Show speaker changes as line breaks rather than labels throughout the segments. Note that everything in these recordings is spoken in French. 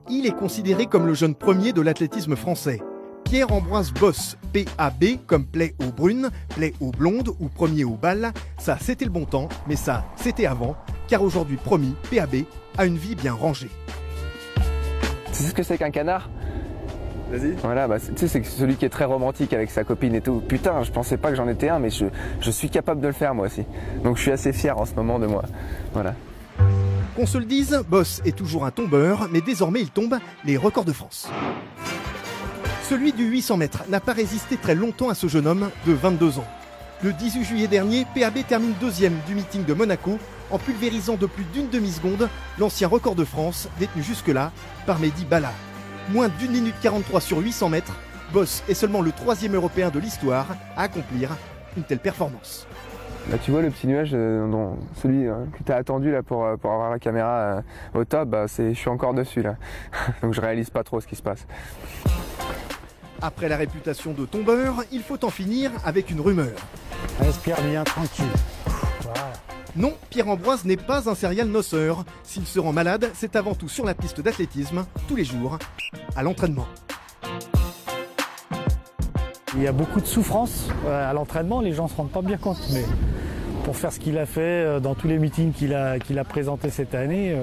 Il est considéré comme le jeune premier de l'athlétisme français. Pierre-Ambroise Bosse, PAB, comme plaie aux brunes, plaie aux blondes ou premier aux balles, ça c'était le bon temps, mais ça c'était avant, car aujourd'hui promis, PAB a une vie bien rangée.
Tu sais ce que c'est qu'un canard?
Vas-y.
Voilà, tu sais, c'est celui qui est très romantique avec sa copine et tout. Putain, je pensais pas que j'en étais un, mais je suis capable de le faire moi aussi. Donc je suis assez fier en ce moment de moi. Voilà.
Qu'on se le dise, Bosse est toujours un tombeur, mais désormais il tombe les records de France. Celui du 800 mètres n'a pas résisté très longtemps à ce jeune homme de 22 ans. Le 18 juillet dernier, PAB termine deuxième du meeting de Monaco en pulvérisant de plus d'une demi-seconde l'ancien record de France détenu jusque-là par Mehdi Bala. Moins d'1 minute 43 sur 800 mètres, Bosse est seulement le troisième européen de l'histoire à accomplir une telle performance.
Là, tu vois le petit nuage, celui que tu as attendu là, pour avoir la caméra au top, je suis encore dessus là. Donc je réalise pas trop ce qui se passe.
Après la réputation de tombeur, il faut en finir avec une rumeur.
Respire bien, tranquille. Voilà.
Non, Pierre-Ambroise n'est pas un serial noceur. S'il se rend malade, c'est avant tout sur la piste d'athlétisme, tous les jours, à l'entraînement.
Il y a beaucoup de souffrance à l'entraînement, les gens ne se rendent pas bien compte. Mais pour faire ce qu'il a fait dans tous les meetings qu'il a présentés cette année,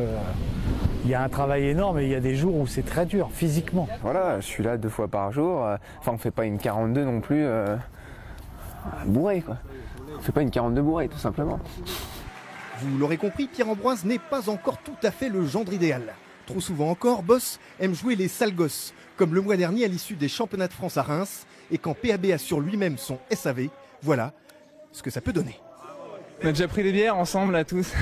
il y a un travail énorme et il y a des jours où c'est très dur, physiquement.
Voilà, je suis là 2 fois par jour. Enfin, on fait pas une 42 non plus bourrée, quoi. On fait pas une 42 bourrée, tout simplement.
Vous l'aurez compris, Pierre-Ambroise n'est pas encore tout à fait le gendre idéal. Trop souvent encore, Bosse aime jouer les sales gosses, comme le mois dernier à l'issue des championnats de France à Reims, et quand PAB assure lui-même son SAV, voilà ce que ça peut donner.
On a déjà pris des bières ensemble là tous.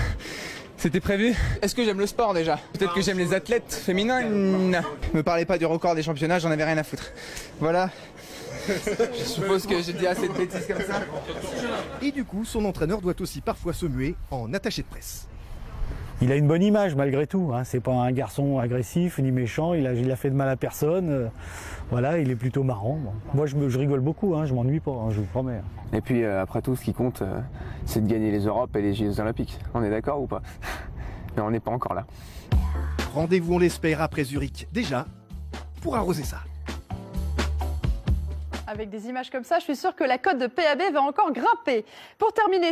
C'était prévu. Est-ce que j'aime le sport déjà? Peut-être que j'aime les athlètes féminins. Non. Me parlez pas du record des championnats, j'en avais rien à foutre. Voilà. Je suppose que j'ai dit assez de bêtises comme ça.
Et du coup, son entraîneur doit aussi parfois se muer en attaché de presse.
Il a une bonne image malgré tout, hein. C'est pas un garçon agressif ni méchant, il a fait de mal à personne. Voilà, il est plutôt marrant. Bon. Moi je rigole beaucoup, hein, je m'ennuie pas, hein, je vous promets.
Et puis après tout, ce qui compte, c'est de gagner les Europes et les Jeux Olympiques. On est d'accord ou pas? Mais on n'est pas encore là.
Rendez-vous, on l'espère, après Zurich, déjà, pour arroser ça.
Avec des images comme ça, je suis sûre que la cote de PAB va encore grimper. Pour terminer,